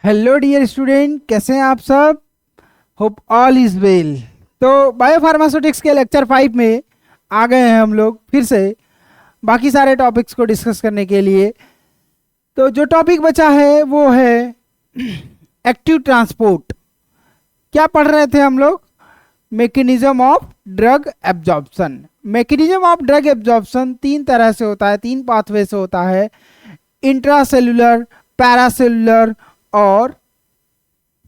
Hello dear student, कैसे हैं आप सब। Hope all is well. तो बायोफार्मास्यूटिक्स के लेक्चर 5 में आ गए हैं हम लोग फिर से बाकी सारे टॉपिक्स को डिस्कस करने के लिए। तो जो टॉपिक बचा है वो है एक्टिव ट्रांसपोर्ट। क्या पढ़ रहे थे हम लोग? Mechanism of drug absorption. Mechanism of drug absorption तीन तरह से होता है, तीन पाथवे से होता है। इंट्रासेलुलर, पैरासेलुलर और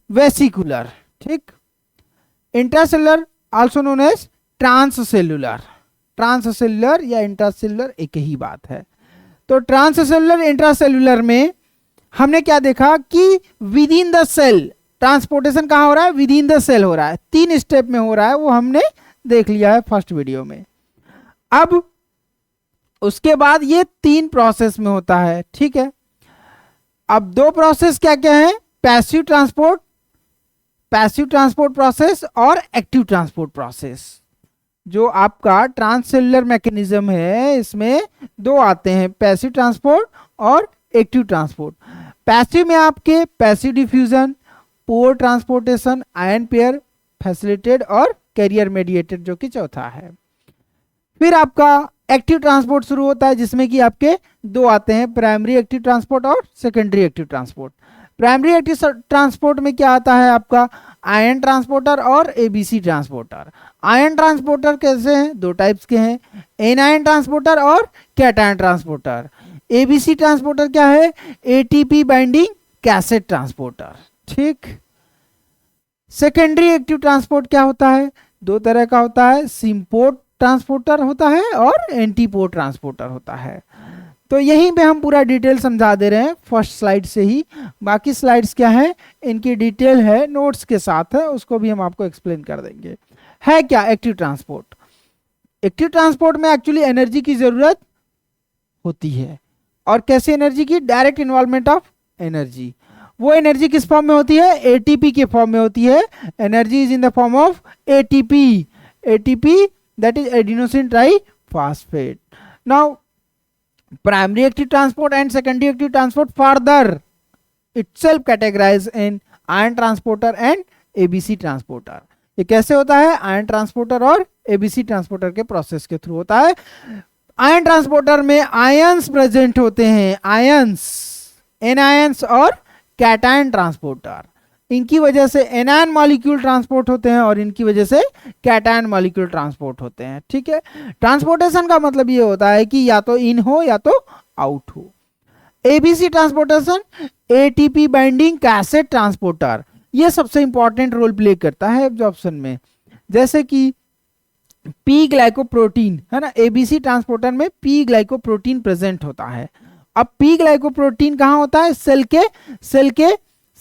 वेसिकुलर। ठीक। Intracellular also known as transcellular. Transcellular या इंट्रासेलुलर एक ही बात है। तो ट्रांससेलुलर इंट्रासेलुलर में हमने क्या देखा कि within the cell transportation कहाँ हो रहा है? विद इन द सेल हो रहा है, 3 स्टेप में हो रहा है, वो हमने देख लिया है फर्स्ट वीडियो में। अब उसके बाद ये 3 प्रोसेस में होता है। ठीक है। अब 2 प्रोसेस क्या क्या है? पैसिव ट्रांसपोर्ट प्रोसेस और एक्टिव ट्रांसपोर्ट प्रोसेस। जो आपका ट्रांससेलुलर मैकेनिज्म है इसमें 2 आते हैं, पैसिव ट्रांसपोर्ट और एक्टिव ट्रांसपोर्ट। पैसिव में आपके पैसिव डिफ्यूजन, पोर ट्रांसपोर्टेशन, आयन पेयर फैसिलिटेटेड और कैरियर मेडिएटेड जो कि चौथा है। फिर आपका एक्टिव ट्रांसपोर्ट शुरू होता है जिसमें कि आपके 2 आते हैं, प्राइमरी एक्टिव ट्रांसपोर्ट और secondary active transport. Primary active transport में क्या आता है आपका? आयन ट्रांसपोर्टर और एबीसी ट्रांसपोर्टर। आयन ट्रांसपोर्टर कैसे हैं? 2 टाइप्स के हैं, एनायन ट्रांसपोर्टर और कैटायन ट्रांसपोर्टर। एबीसी ट्रांसपोर्टर क्या है? ATP binding cassette transporter. ठीक। सेकेंडरी एक्टिव ट्रांसपोर्ट क्या होता है? 2 तरह का होता है, सिम्पोर्ट ट्रांसपोर्टर होता है और एंटीपोर्ट ट्रांसपोर्टर होता है। तो यहीं पे हम पूरा डिटेल समझा दे रहे हैं फर्स्ट स्लाइड से ही। बाकी स्लाइड्स क्या है, इनकी डिटेल है, नोट्स के साथ है, उसको भी हम आपको एक्सप्लेन कर देंगे। है क्या एक्टिव ट्रांसपोर्ट? एक्टिव ट्रांसपोर्ट में एक्चुअली एनर्जी की जरूरत होती है। और कैसे एनर्जी की? Direct involvement of energy. वो एनर्जी किस फॉर्म में होती है? एटीपी के फॉर्म में होती है। Energy is in the form of ATP. ATP that is adenosine triphosphate. Now primary active transport and secondary active transport further itself categorized in ion transporter and ABC transporter. ये कैसे होता है? Ion transporter और ABC transporter के process के through होता है। Ion transporter में आयंस प्रेजेंट होते हैं, आयंस, एनायंस और कैटायन ट्रांसपोर्टर। इनकी वजह से एनायन मॉलिक्यूल ट्रांसपोर्ट होते हैं और इनकी वजह से कैटायन मॉलिक्यूल ट्रांसपोर्ट होते हैं। ठीक है। ट्रांसपोर्टेशन का मतलब ये होता है कि या तो इन हो या तो आउट हो। ABC transportation, ATP binding cassette transporter, ये सबसे इंपॉर्टेंट रोल प्ले करता है एब्जॉर्प्शन में। जैसे कि पी ग्लाइकोप्रोटीन है ना, एबीसी ट्रांसपोर्टर में पी ग्लाइकोप्रोटीन प्रेजेंट होता है। अब पी ग्लाइकोप्रोटीन कहाँ होता है? सेल के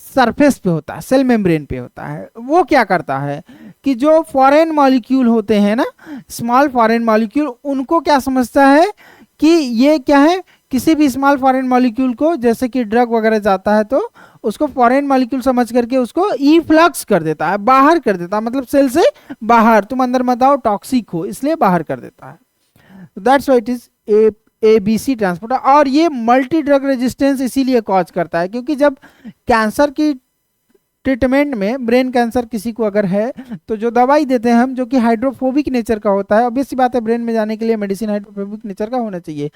सरफेस पे होता है, सेल मेम्ब्रेन पे होता है। वो क्या करता है कि जो फॉरेन मॉलिक्यूल होते हैं ना, स्मॉल फॉरेन मॉलिक्यूल, उनको क्या समझता है कि ये क्या है? किसी भी स्मॉल फॉरेन मॉलिक्यूल को, जैसे कि ड्रग वगैरह जाता है तो उसको फॉरेन मॉलिक्यूल समझ करके उसको इफ्लक्स कर देता है, बाहर कर देता है, मतलब सेल से बाहर, तुम अंदर मत आओ, टॉक्सिक हो, इसलिए बाहर कर देता है। That's why it is ABC transporter. और ये मल्टी ड्रग रेजिस्टेंस इसीलिए कॉज करता है क्योंकि जब कैंसर की ट्रीटमेंट में, ब्रेन कैंसर किसी को अगर है तो जो दवाई देते हैं हम, जो कि हाइड्रोफोबिक नेचर का होता है, ऑब्वियस सी बात है ब्रेन में जाने के लिए मेडिसिन हाइड्रोफोबिक नेचर का होना चाहिए,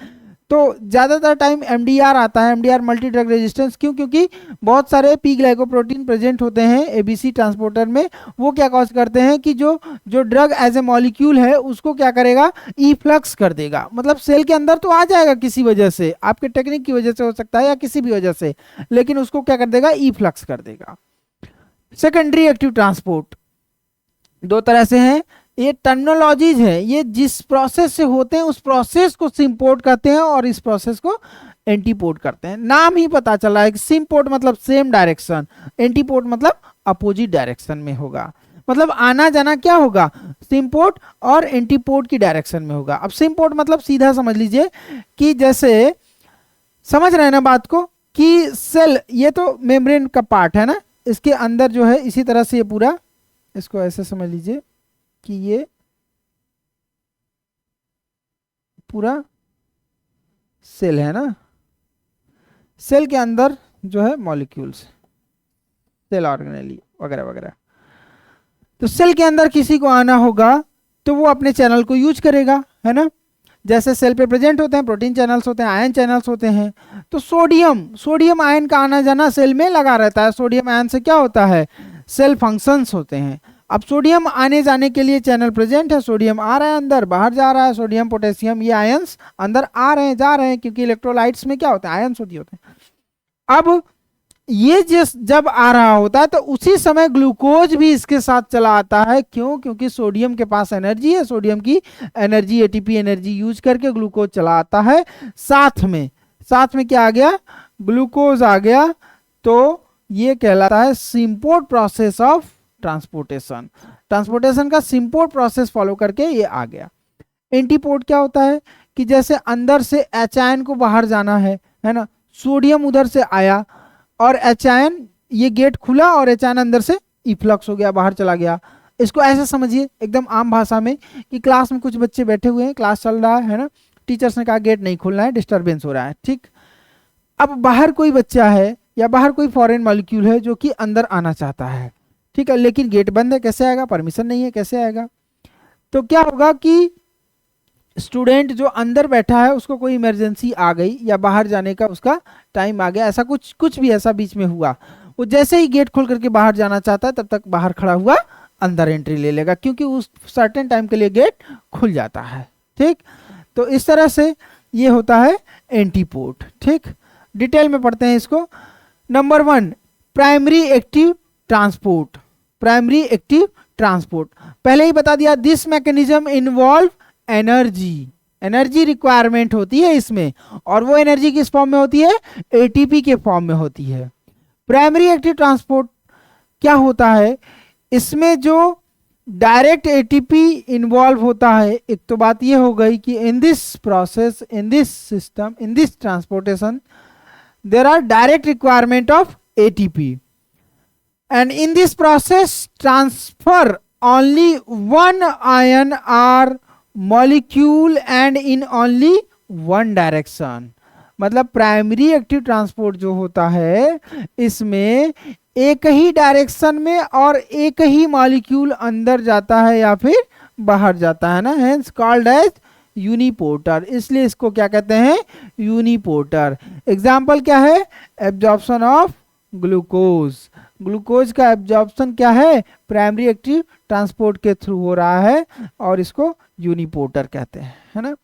तो ज़्यादातर टाइम एमडीआर आता है। एमडीआर मल्टी ड्रग रेजिस्टेंस क्यों? क्योंकि बहुत सारे पी ग्लाइकोप्रोटीन प्रेजेंट होते हैं एबीसी ट्रांसपोर्टर में। वो क्या कॉज करते हैं कि जो ड्रग एज ए मॉलिक्यूल है उसको क्या करेगा? इफ्लक्स कर देगा, मतलब सेल के अंदर तो आ जाएगा किसी वजह से, आपके टेक्निक की वजह से हो सकता है या किसी भी वजह से, लेकिन उसको क्या कर देगा? इफ्लक्स कर देगा। सेकेंडरी एक्टिव ट्रांसपोर्ट 2 तरह से हैं। ये टर्मिनोलॉजीज है, ये जिस प्रोसेस से होते हैं उस प्रोसेस को सिम्पोर्ट कहते हैं और इस प्रोसेस को एंटीपोर्ट करते हैं। नाम ही पता चला है कि सिम्पोर्ट मतलब सेम डायरेक्शन, एंटीपोर्ट मतलब अपोजिट डायरेक्शन में होगा। मतलब आना जाना क्या होगा? सिम्पोर्ट और एंटीपोर्ट की डायरेक्शन में होगा। अब सिम्पोर्ट मतलब सीधा समझ लीजिए कि जैसे, समझ रहे हैं ना बात को, कि सेल, ये तो मेम्ब्रेन का पार्ट है ना, इसके अंदर जो है इसी तरह से ये पूरा, इसको ऐसे समझ लीजिए कि ये पूरा सेल है ना, सेल के अंदर जो है मॉलिक्यूल्स, सेल ऑर्गेनेली वगैरह वगैरह। तो सेल के अंदर किसी को आना होगा तो वो अपने चैनल को यूज करेगा, है ना। जैसे सेल पे प्रेजेंट होते हैं प्रोटीन चैनल्स होते हैं, आयन चैनल्स होते हैं। तो सोडियम आयन का आना जाना सेल में लगा रहता है। सोडियम आयन से क्या होता है, सेल फंक्शंस होते हैं। अब सोडियम आने जाने के लिए चैनल प्रेजेंट है, सोडियम आ रहा है अंदर, बाहर जा रहा है, सोडियम पोटेशियम ये आयंस अंदर आ रहे हैं जा रहे हैं, क्योंकि इलेक्ट्रोलाइट्स में क्या होता है, आयंस होती होते हैं। अब ये जब आ रहा होता है तो उसी समय ग्लूकोज भी इसके साथ चला आता है। क्यों, क्योंकि सोडियम के पास एनर्जी है, सोडियम की एनर्जी एटीपी एनर्जी यूज करके ग्लूकोज चला आता है। साथ में क्या आ गया, ग्लूकोज आ गया। तो ये कहलाता है सिंपोर्ट प्रोसेस ऑफ ट्रांसपोर्टेशन का सिंपोर्ट प्रोसेस फॉलो करके ये आ गया। एंटीपोर्ट क्या होता है कि जैसे अंदर से एच आयन को बाहर जाना है ना, सोडियम उधर से आया और एच आयन, ये गेट खुला और एच आयन अंदर से इफ्लक्स हो गया, बाहर चला गया। इसको ऐसे समझिए एकदम आम भाषा में कि क्लास में कुछ बच्चे बैठे हुए हैं, क्लास चल रहा है ना, टीचर्स ने कहा गेट नहीं खोलना है, डिस्टरबेंस हो रहा है, ठीक। अब बाहर कोई बच्चा है या बाहर कोई फॉरेन मॉलिक्यूल है जो कि अंदर आना चाहता है, ठीक है, लेकिन गेट बंद है, कैसे आएगा, परमिशन नहीं है, कैसे आएगा। तो क्या होगा कि स्टूडेंट जो अंदर बैठा है उसको कोई इमरजेंसी आ गई या बाहर जाने का उसका टाइम आ गया, ऐसा कुछ भी ऐसा बीच में हुआ, वो जैसे ही गेट खोल करके बाहर जाना चाहता है तब तक बाहर खड़ा हुआ अंदर एंट्री ले लेगा, क्योंकि उस सर्टेन टाइम के लिए गेट खुल जाता है, ठीक। तो इस तरह से ये होता है एंटीपोर्ट, ठीक। डिटेल में पढ़ते हैं इसको। Number 1, primary active transport. पहले ही बता दिया, this mechanism involve energy requirement होती है इसमें, और वो एनर्जी किस फॉर्म में होती है, एटीपी के फॉर्म में होती है। प्राइमरी एक्टिव ट्रांसपोर्ट क्या होता है, इसमें जो डायरेक्ट एटीपी इन्वॉल्व होता है। एक तो बात ये हो गई कि in this process, in this system, in this transportation there are direct requirement of ATP, and in this process transfer only one ion or molecule and in only one direction। मतलब प्राइमरी एक्टिव ट्रांसपोर्ट जो होता है इसमें एक ही direction में और एक ही molecule अंदर जाता है या फिर बाहर जाता है ना, हेंस कॉल्ड एज यूनिपोर्टर। इसलिए इसको क्या कहते हैं, यूनिपोर्टर। एग्जाम्पल क्या है, एब्जॉर्प्शन ऑफ ग्लूकोज का एब्जॉर्प्शन क्या है, प्राइमरी एक्टिव ट्रांसपोर्ट के थ्रू हो रहा है और इसको यूनिपोर्टर कहते हैं, है ना।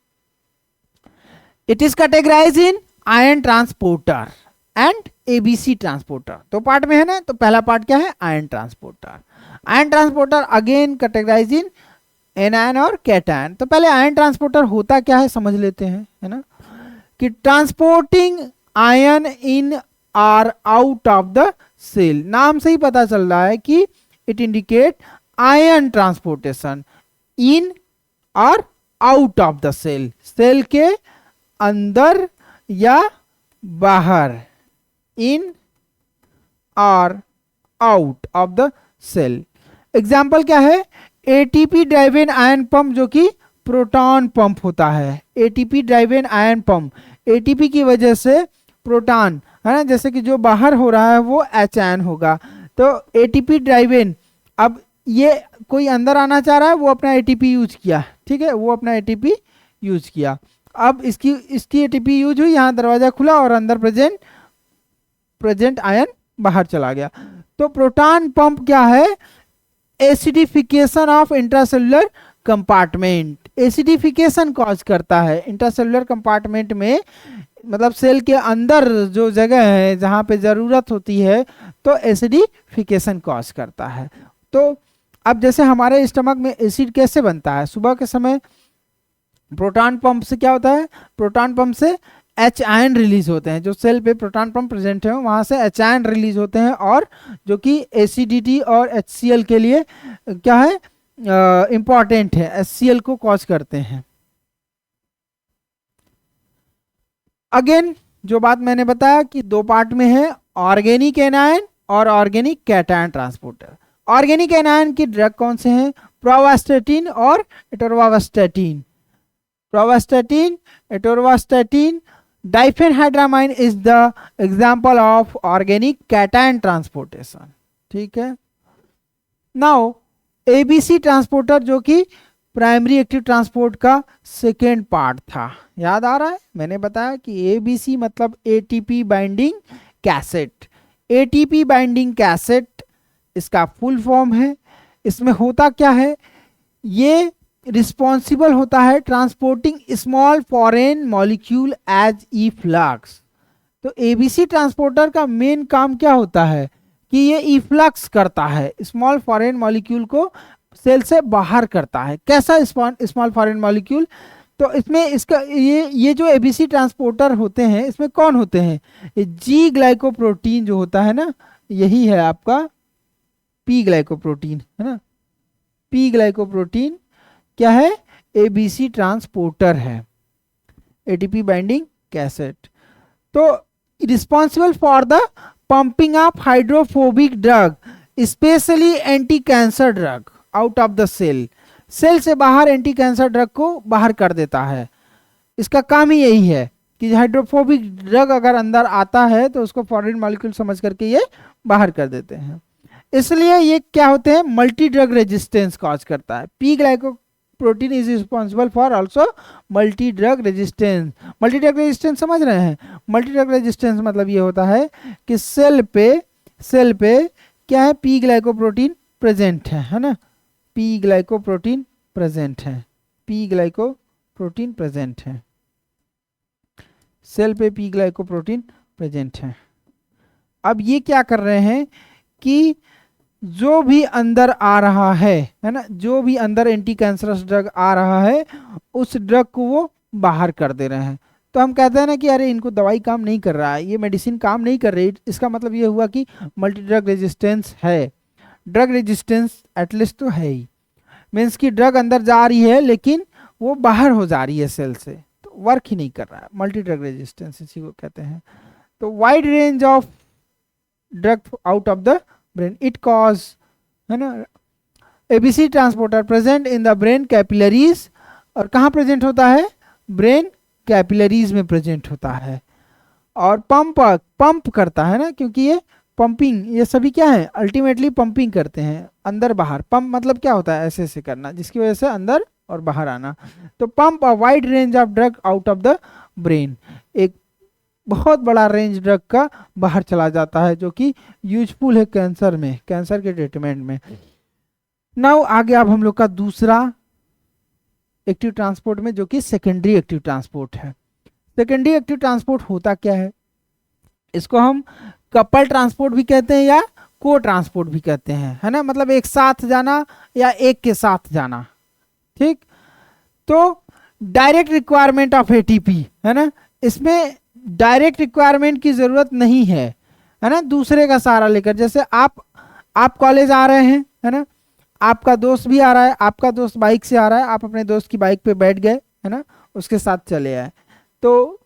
It is categorise in ion transporter and ABC transporter. तो पार्ट में है ना, तो पहला पार्ट क्या है, ion transporter again categorise in anion और कैटायन। तो पहले आयन ट्रांसपोर्टर होता क्या है समझ लेते हैं, है ना, कि transporting ion in or out of the cell. नाम से ही पता चल रहा है कि it indicate ion transportation in और out of the cell, cell के अंदर या बाहर, इन और out of the cell. Example क्या है, एटीपी ड्राइवन आयन पंप जो कि प्रोटॉन पंप होता है। ATP driven ion pump, ATP की वजह से प्रोटॉन, है ना, जैसे कि जो बाहर हो रहा है वो एच आयन होगा, तो एटीपी ड्राइवन। अब ये कोई अंदर आना चाह रहा है, वो अपना एटीपी यूज किया, ठीक है, वो अपना एटीपी यूज किया। अब इसकी एटीपी यूज हुई, यहाँ दरवाजा खुला और अंदर प्रेजेंट आयन बाहर चला गया। तो प्रोटॉन पंप क्या है, acidification of intracellular compartment, acidification cause करता है इंट्रासेलुलर कंपार्टमेंट में, मतलब सेल के अंदर जो जगह है जहां पे जरूरत होती है, तो एसिडिफिकेशन कॉज करता है। तो अब जैसे हमारे स्टमक में एसिड कैसे बनता है, सुबह के समय प्रोटॉन पंप से क्या होता है, प्रोटॉन पंप से एच आयन रिलीज होते हैं, जो सेल पे प्रोटॉन पंप प्रेजेंट है वहां से एच आयन रिलीज होते हैं, और जो कि एसिडिटी और HCl के लिए क्या है, इंपॉर्टेंट है, HCl को कॉज करते हैं। अगेन जो बात मैंने बताया कि दो पार्ट में है, ऑर्गेनिक एनायन और organic cation transporter. Organic anion की ड्रग कौन से हैं, प्रोवास्टेटिन और atorvastatin. Pravastatin, atorvastatin, diphenhydramine is the example of organic cation transportation, ठीक है। नाउ एबीसी ट्रांसपोर्टर जो कि प्राइमरी एक्टिव ट्रांसपोर्ट का सेकेंड पार्ट था, याद आ रहा है, मैंने बताया कि एबीसी मतलब ATP binding cassette. ATP binding cassette इसका फुल फॉर्म है। इसमें होता क्या है, ये रिस्पॉन्सिबल होता है transporting small foreign molecule as efflux. तो एबीसी ट्रांसपोर्टर का मेन काम क्या होता है कि ये इफ्लक्स करता है, स्मॉल फॉरेन मॉलिक्यूल को सेल से बाहर करता है। कैसा स्मॉल फॉरेन मॉलिक्यूल, तो इसमें इसका ये जो एबीसी ट्रांसपोर्टर होते हैं इसमें कौन होते हैं, जी ग्लाइकोप्रोटीन जो होता है ना, यही है आपका पी ग्लाइकोप्रोटीन, है ना। पी ग्लाइकोप्रोटीन क्या है, एबीसी ट्रांसपोर्टर है, एटीपी बाइंडिंग कैसेट। तो responsible for the pumping of hydrophobic drug specially anti cancer drug out of the cell. Cell से बाहर एंटी कैंसर ड्रग को बाहर कर देता है। इसका काम ही यही है कि हाइड्रोफोबिक ड्रग अगर अंदर आता है तो उसको फॉरेन मॉलिक्यूल समझ करके ये बाहर कर देते हैं। इसलिए ये क्या होते हैं, मल्टी ड्रग रेजिस्टेंस कॉज करता है। P glycoprotein is responsible for also multi drug resistance. Multi drug resistance समझ रहे हैं, मल्टी ड्रग रेजिस्टेंस मतलब ये होता है कि सेल पे क्या है, पी ग्लाइकोप्रोटीन प्रेजेंट है ना, पी ग्लाइकोप्रोटीन प्रेजेंट है, पी ग्लाइकोप्रोटीन प्रेजेंट है, सेल पे पी ग्लाइकोप्रोटीन प्रेजेंट है। अब ये क्या कर रहे हैं कि जो भी अंदर आ रहा है ना, जो भी अंदर एंटी कैंसरस ड्रग आ रहा है उस ड्रग को वो बाहर कर दे रहे हैं। तो हम कहते हैं ना कि अरे इनको दवाई काम नहीं कर रहा है, ये मेडिसिन काम नहीं कर रही, इसका मतलब ये हुआ कि मल्टी ड्रग रेजिस्टेंस है। ड्रग रेजिस्टेंस एटलीस्ट तो है ही, मीन्स कि ड्रग अंदर जा रही है लेकिन वो बाहर हो जा रही है सेल से, तो वर्क ही नहीं कर रहा है, मल्टी ड्रग रेजिस्टेंस इसी को कहते हैं। तो wide range of drug out of the brain it cause, है ना। ABC transporter present in the brain capillaries, और कहाँ प्रेजेंट होता है, ब्रेन कैपिलरीज में प्रेजेंट होता है। और पंप करता है ना, क्योंकि ये पंपिंग, ये सभी क्या है, अल्टीमेटली पंपिंग करते हैं अंदर बाहर। पंप मतलब क्या होता है, ऐसे ऐसे करना जिसकी वजह से अंदर और बाहर आना। तो pump a wide range of drug out of the brain, एक बहुत बड़ा रेंज ड्रग का बाहर चला जाता है जो कि यूजफुल है कैंसर में, कैंसर के ट्रीटमेंट में। नाउ आगे अब हम लोग का दूसरा एक्टिव ट्रांसपोर्ट में जो कि सेकेंडरी एक्टिव ट्रांसपोर्ट है। सेकेंडरी एक्टिव ट्रांसपोर्ट होता क्या है, इसको हम कपल ट्रांसपोर्ट भी कहते हैं या को ट्रांसपोर्ट भी कहते हैं, है ना, मतलब एक साथ जाना या एक के साथ जाना, ठीक। तो डायरेक्ट रिक्वायरमेंट ऑफ एटीपी, है ना, इसमें डायरेक्ट रिक्वायरमेंट की जरूरत नहीं है ना, दूसरे का सहारा लेकर। जैसे आप कॉलेज आ रहे हैं, है ना, आपका दोस्त भी आ रहा है, आपका दोस्त बाइक से आ रहा है, आप अपने दोस्त की बाइक पे बैठ गए, है ना, उसके साथ चले आए, तो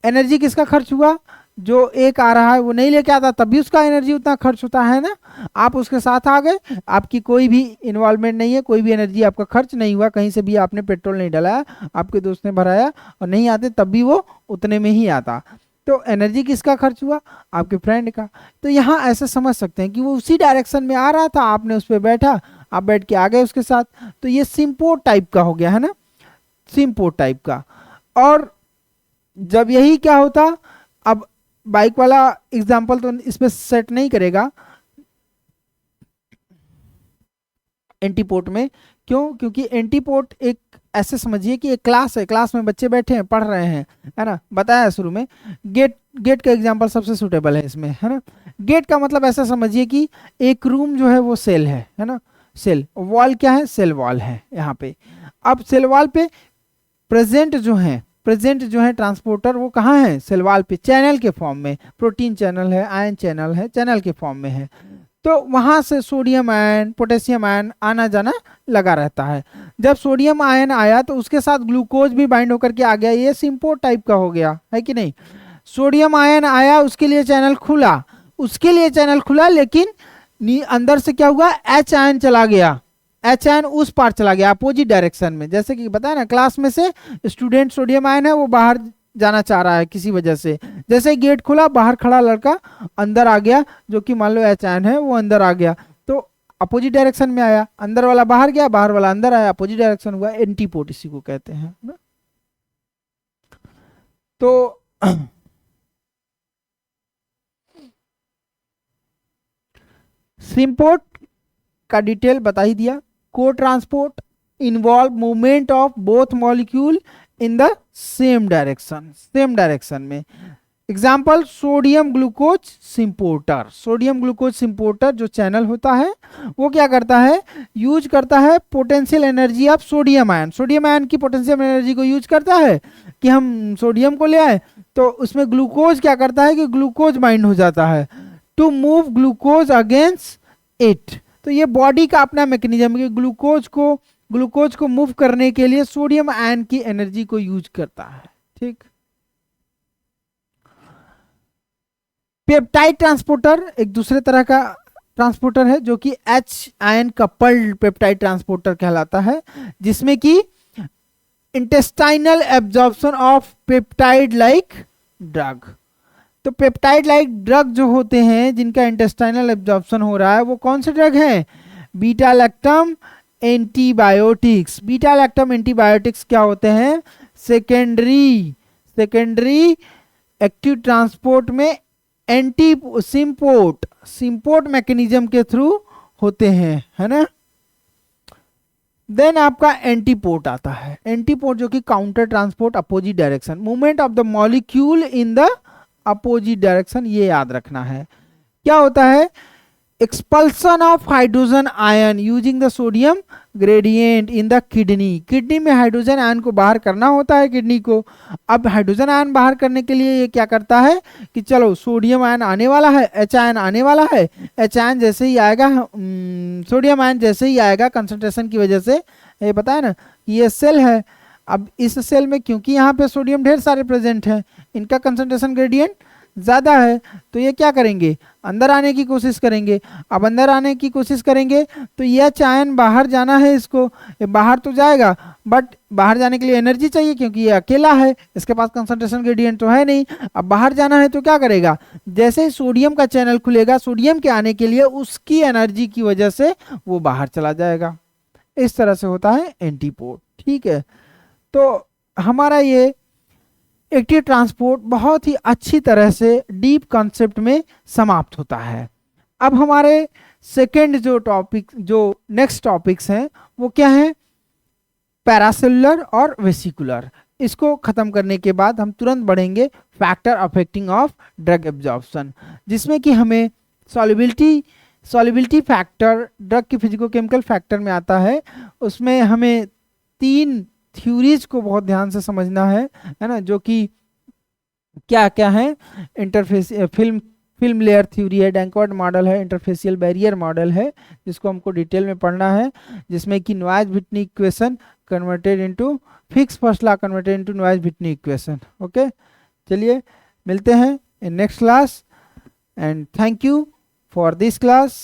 एनर्जी किसका खर्च हुआ, जो एक आ रहा है वो नहीं लेके आता तब भी उसका एनर्जी उतना खर्च होता है ना। आप उसके साथ आ गए, आपकी कोई भी इन्वॉल्वमेंट नहीं है, कोई भी एनर्जी आपका खर्च नहीं हुआ, कहीं से भी आपने पेट्रोल नहीं डलाया, आपके दोस्त ने भराया, और नहीं आते तब भी वो उतने में ही आता, तो एनर्जी किसका खर्च हुआ, आपके फ्रेंड का। तो यहाँ ऐसे समझ सकते हैं कि वो उसी डायरेक्शन में आ रहा था, आपने उस पर बैठा, आप बैठ के आ गए उसके साथ, तो ये सिंपोर्ट टाइप का हो गया, है ना, सिंपोर्ट टाइप का। और जब यही क्या होता, अब बाइक वाला एग्जाम्पल तो इसमें सेट नहीं करेगा एंटीपोर्ट में, क्यों, क्योंकि एंटीपोर्ट एक ऐसे समझिए कि एक क्लास है, क्लास में बच्चे बैठे हैं पढ़ रहे हैं, है ना, बताया शुरू में। गेट का एग्जांपल सबसे सूटेबल है इसमें, है ना। गेट का मतलब ऐसा समझिए कि एक रूम जो है वो सेल है ना, सेल, वॉल क्या है, सेल वॉल है यहाँ पे। अब सेल वॉल पे प्रेजेंट जो है ट्रांसपोर्टर, वो कहाँ है, सेल वॉल पे, चैनल के फॉर्म में, प्रोटीन चैनल है, आयन चैनल है, चैनल के फॉर्म में है। तो वहां से सोडियम आयन, पोटेशियम आयन आना जाना लगा रहता है। जब सोडियम आयन आया तो उसके साथ ग्लूकोज भी बाइंड होकर के आ गया, ये सिंपोर्ट टाइप का हो गया, है कि नहीं। सोडियम आयन आया, उसके लिए चैनल खुला, लेकिन अंदर से क्या हुआ, एच आयन चला गया, एच आयन उस पार चला गया, अपोजिट डायरेक्शन में। जैसे कि बताया ना, क्लास में से स्टूडेंट सोडियम आयन है वो बाहर जाना चाह रहा है किसी वजह से, जैसे गेट खुला बाहर खड़ा लड़का अंदर आ गया, जो कि मान लो एच आयन है वो अंदर आ गया, तो अपोजिट डायरेक्शन में आया, अंदर वाला बाहर गया बाहर वाला अंदर आया, अपोजिट डायरेक्शन हुआ, एंटीपोड इसी को कहते हैं ना? तो सिंपोर्ट का डिटेल बता ही दिया। को transport involve movement of both molecule in the same direction में। Example sodium glucose symporter. Sodium glucose symporter जो चैनल होता है वो क्या करता है, यूज करता है potential energy of sodium ion. Sodium ion की पोटेंशियल एनर्जी को यूज करता है कि हम सोडियम को ले आए, तो उसमें ग्लूकोज क्या करता है कि ग्लूकोज बाइंड हो जाता है to move glucose against it. तो ये बॉडी का अपना मैकेनिज्म है कि ग्लूकोज को मूव करने के लिए सोडियम आयन की एनर्जी को यूज करता है। ठीक, पेप्टाइड ट्रांसपोर्टर एक दूसरे तरह का ट्रांसपोर्टर है जो कि H ion coupled peptide transporter कहलाता है, जिसमें कि intestinal absorption of peptide like drug. तो पेप्टाइड लाइक ड्रग जो होते हैं जिनका इंटेस्टाइनल एब्जॉर्प्शन हो रहा है वो कौन से ड्रग हैं, beta lactam antibiotics. Beta lactam antibiotics क्या होते हैं, सेकेंडरी एक्टिव ट्रांसपोर्ट में एंटी सिंपोर्ट मैकेनिज्म के थ्रू होते हैं, है ना। देन आपका एंटीपोर्ट आता है। एंटीपोर्ट जो कि counter transport opposite direction, movement of the molecule in the opposite direction, ये याद रखना है। क्या होता है, expulsion of hydrogen ion using the sodium gradient in the kidney में हाइड्रोजन आयन को बाहर करना होता है किडनी को। अब हाइड्रोजन आयन बाहर करने के लिए ये क्या करता है कि चलो सोडियम आयन आने वाला है, एच आयन आने वाला है, एच आयन जैसे ही आएगा, सोडियम आयन जैसे ही आएगा कंसंट्रेशन की वजह से, ये पता है ना ये सेल है। अब इस सेल में क्योंकि यहाँ पे सोडियम ढेर सारे प्रेजेंट हैं, इनका कंसंट्रेशन ग्रेडियंट ज़्यादा है, तो ये क्या करेंगे, अंदर आने की कोशिश करेंगे। अब अंदर आने की कोशिश करेंगे तो यह आयन बाहर जाना है, इसको ये बाहर तो जाएगा, बट बाहर जाने के लिए एनर्जी चाहिए क्योंकि ये अकेला है, इसके पास कंसंट्रेशन ग्रेडियंट तो है नहीं। अब बाहर जाना है तो क्या करेगा, जैसे ही सोडियम का चैनल खुलेगा, सोडियम के आने के लिए उसकी एनर्जी की वजह से वो बाहर चला जाएगा। इस तरह से होता है एंटीपोर्ट। ठीक है, तो हमारा ये एक्टिव ट्रांसपोर्ट बहुत ही अच्छी तरह से डीप कॉन्सेप्ट में समाप्त होता है। अब हमारे सेकेंड जो नेक्स्ट टॉपिक्स हैं वो क्या है, पैरासेलुलर और वेसिकुलर। इसको खत्म करने के बाद हम तुरंत बढ़ेंगे factor affecting of drug absorption, जिसमें कि हमें सॉल्युबिलिटी फैक्टर ड्रग की फिजिकोकेमिकल फैक्टर में आता है। उसमें हमें 3 थ्योरीज को बहुत ध्यान से समझना है ना, जो कि क्या क्या है, इंटरफेस फिल्म लेयर थ्योरी है, डैंकवर्ट मॉडल है, इंटरफेसियल बैरियर मॉडल है, जिसको हमको डिटेल में पढ़ना है, जिसमें कि noise-Whitney equation converted into fix first law converted into noise-Whitney equation. Okay, चलिए मिलते हैं in next class and thank you for this class.